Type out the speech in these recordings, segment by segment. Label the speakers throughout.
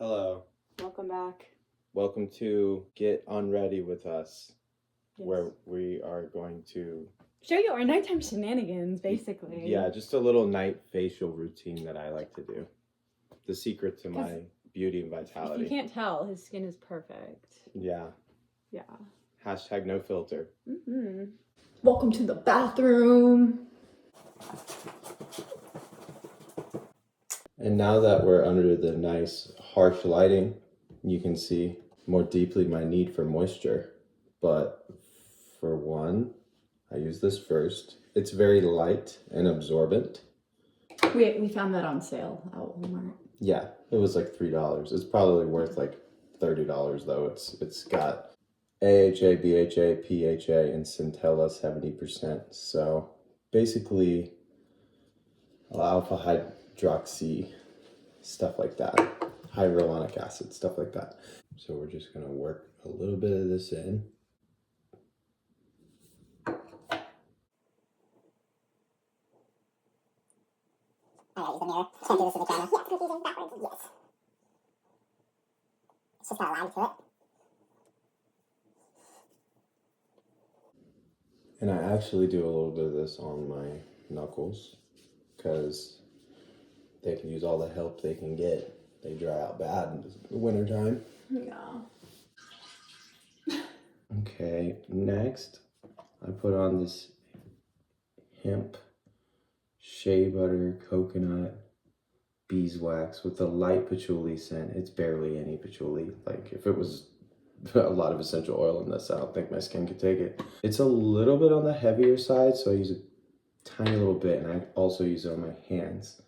Speaker 1: Hello.
Speaker 2: Welcome back.
Speaker 1: Welcome to Get Unready With Us,
Speaker 2: Yes.
Speaker 1: where we are going to
Speaker 2: show you our nighttime shenanigans, basically.
Speaker 1: Yeah, just a little night facial routine that I like to do. The secret to my beauty and vitality.
Speaker 2: If you can't tell, his skin is perfect.
Speaker 1: Yeah.
Speaker 2: Yeah.
Speaker 1: Hashtag no filter.
Speaker 2: Mm-hmm. Welcome to the bathroom.
Speaker 1: And now that we're under the nice harsh lighting, you can see more deeply my need for moisture. But for one, I use this first. It's very light and absorbent.
Speaker 2: We found that on sale at Walmart.
Speaker 1: Yeah, it was like $3. It's probably worth like $30 though. It's got AHA, BHA, PHA, and Centella 70%. So basically alpha hydroxy, stuff like that. Hyaluronic acid, stuff like that. So we're just gonna work a little bit of this in.
Speaker 3: Alright, use the mirror. Can't do this with the camera. Yeah, it's confusing backwards. Yes. It's just got a line to it.
Speaker 1: And I actually do a little bit of this on my knuckles because they can use all the help they can get. They dry out bad in the wintertime.
Speaker 2: Yeah.
Speaker 1: Okay, next I put on this hemp shea butter coconut beeswax with a light patchouli scent. It's barely any patchouli. Like if it was a lot of essential oil in this, I don't think my skin could take it. It's a little bit on the heavier side, so I use a tiny little bit, and I also use it on my hands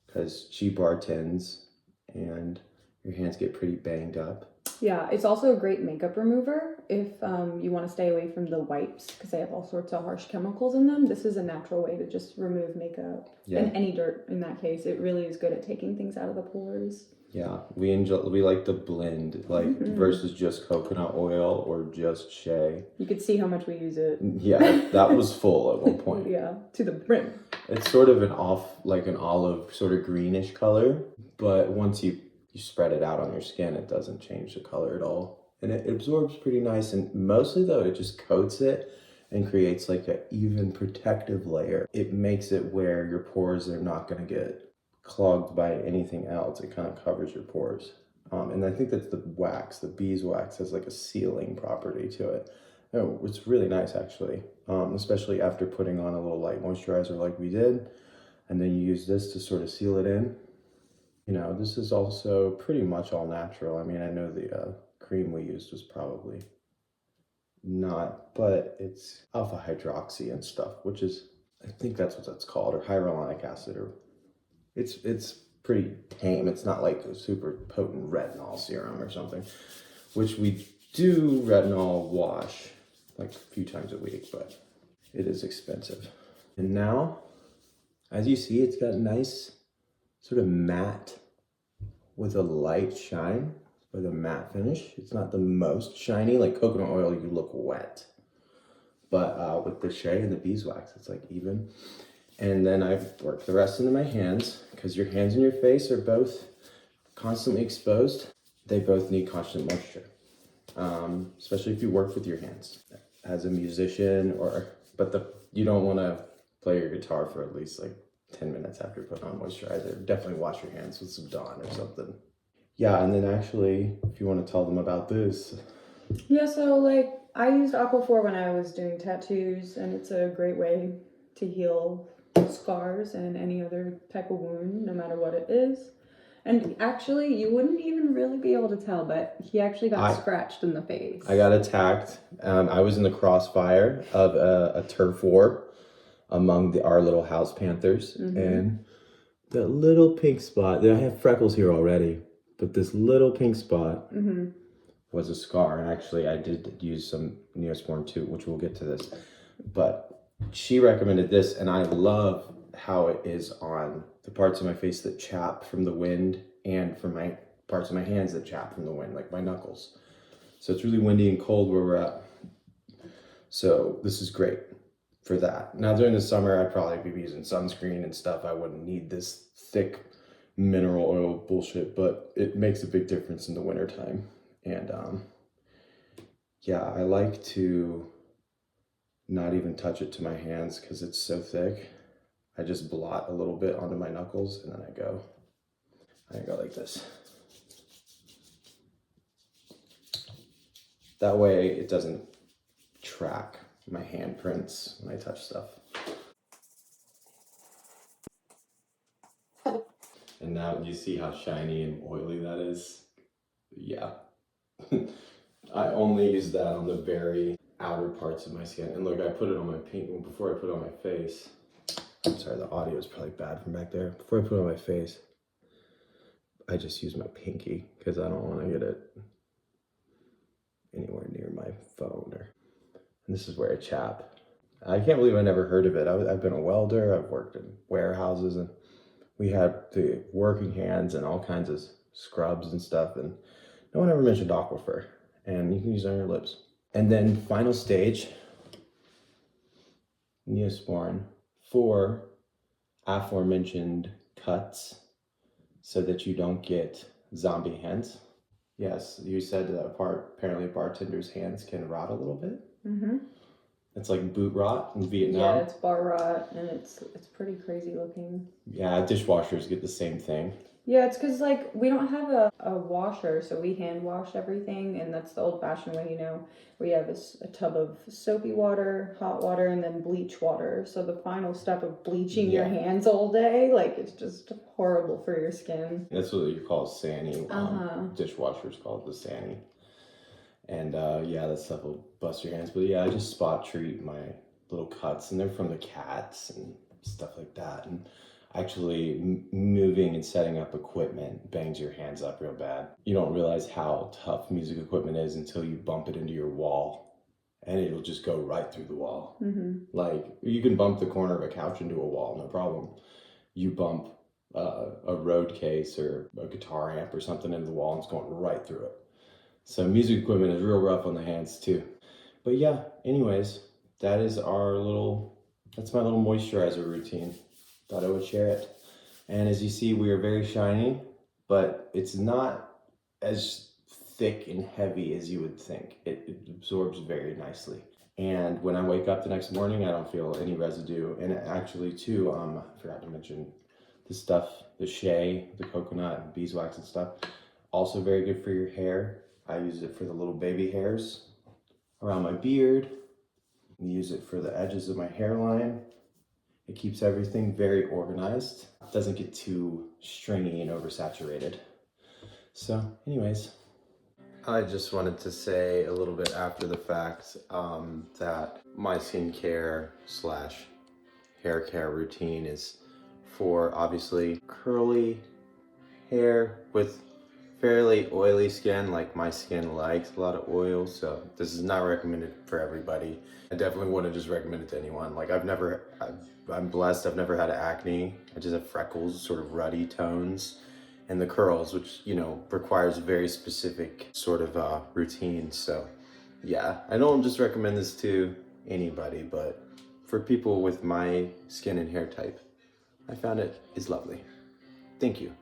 Speaker 1: because she bartends and your hands get pretty banged up.
Speaker 2: Yeah, it's also a great makeup remover if you want to stay away from the wipes because they have all sorts of harsh chemicals in them. This is a natural way to just remove makeup and any dirt in that case. It really is good at taking things out of the pores.
Speaker 1: Yeah, we like the blend, like versus just coconut oil or just shea.
Speaker 2: You could see how much we use it.
Speaker 1: Yeah, that was full at one point.
Speaker 2: Yeah, to the brim.
Speaker 1: It's sort of an olive sort of greenish color, but once you spread it out on your skin, it doesn't change the color at all. And it absorbs pretty nice, and mostly though, it just coats it and creates like an even protective layer. It makes it where your pores are not gonna get clogged by anything else. It kind of covers your pores. And I think that's the wax, the beeswax has like a sealing property to it. Oh, it's really nice actually, especially after putting on a little light moisturizer like we did. And then you use this to sort of seal it in. You know, this is also pretty much all natural. I mean, I know the cream we used was probably not, but it's alpha hydroxy and stuff, which is, I think that's what that's called, or hyaluronic acid, or it's pretty tame. It's not like a super potent retinol serum or something, which we do retinol wash like a few times a week, but it is expensive. And now, as you see, it's got nice sort of matte with a light shine, with a matte finish. It's not the most shiny, like coconut oil, you look wet. But with the shea and the beeswax, it's like even. And then I've worked the rest into my hands, because your hands and your face are both constantly exposed. They both need constant moisture, especially if you work with your hands. As a musician, you don't want to play your guitar for at least like 10 minutes after putting on moisturizer. Definitely wash your hands with some Dawn or something. Yeah, and then actually, if you want to tell them about this.
Speaker 2: Yeah, so like I used Aquaphor when I was doing tattoos, and it's a great way to heal scars and any other type of wound, no matter what it is. And actually, you wouldn't even really be able to tell, but he actually got scratched in the face.
Speaker 1: I got attacked. I was in the crossfire of a turf war among our little house panthers. And the little pink spot, I have freckles here already, but this little pink spot was a scar. And actually, I did use some Neosporin too, which we'll get to this. But she recommended this, and I love how it is on the parts of my face that chap from the wind, and for my parts of my hands that chap from the wind, like my knuckles. So it's really windy and cold where we're at. So this is great for that. Now during the summer, I'd probably be using sunscreen and stuff. I wouldn't need this thick mineral oil bullshit, but it makes a big difference in the wintertime. And yeah, I like to not even touch it to my hands because it's so thick. I just blot a little bit onto my knuckles and then I go like this. That way it doesn't track my handprints when I touch stuff. And now you see how shiny and oily that is? Yeah. I only use that on the very outer parts of my skin. And look, I put it on my pink before I put it on my face. I'm sorry, the audio is probably bad from back there. Before I put it on my face, I just use my pinky because I don't want to get it anywhere near my phone. And this is where I chap. I can't believe I never heard of it. I've been a welder, I've worked in warehouses, and we had the working hands and all kinds of scrubs and stuff, and no one ever mentioned aquifer. And you can use it on your lips. And then final stage, Neosporin for aforementioned cuts so that you don't get zombie hands. Yes, you said that apparently bartenders' hands can rot a little bit.
Speaker 2: Mm-hmm.
Speaker 1: It's like boot rot in Vietnam.
Speaker 2: Yeah, it's bar rot, and it's pretty crazy looking.
Speaker 1: Yeah, dishwashers get the same thing.
Speaker 2: Yeah, it's because, like, we don't have a washer, so we hand wash everything, and that's the old-fashioned way, you know. We have a tub of soapy water, hot water, and then bleach water. So the final step of bleaching your hands all day, like, it's just horrible for your skin.
Speaker 1: That's what you call sani. Dishwashers call it the sani. And yeah, that stuff will bust your hands. But yeah, I just spot treat my little cuts, and they're from the cats and stuff like that. And actually moving and setting up equipment bangs your hands up real bad. You don't realize how tough music equipment is until you bump it into your wall, and it'll just go right through the wall.
Speaker 2: Mm-hmm.
Speaker 1: Like, you can bump the corner of a couch into a wall, no problem. You bump a road case or a guitar amp or something into the wall, and it's going right through it. So music equipment is real rough on the hands too. But yeah, anyways, that's my little moisturizer routine. Thought I would share it. And as you see, we are very shiny, but it's not as thick and heavy as you would think. It absorbs very nicely. And when I wake up the next morning, I don't feel any residue. And actually too, I forgot to mention the stuff, the shea, the coconut, and beeswax and stuff, also very good for your hair. I use it for the little baby hairs around my beard. I use it for the edges of my hairline. It keeps everything very organized. It doesn't get too stringy and oversaturated. So anyways, I just wanted to say a little bit after the fact that my skincare / hair care routine is for obviously curly hair with fairly oily skin, like my skin likes a lot of oil, so this is not recommended for everybody. I definitely wouldn't just recommend it to anyone. Like, I'm blessed, I've never had acne. I just have freckles, sort of ruddy tones, and the curls, which, you know, requires a very specific sort of routine. So yeah, I don't just recommend this to anybody, but for people with my skin and hair type, I found it is lovely. Thank you.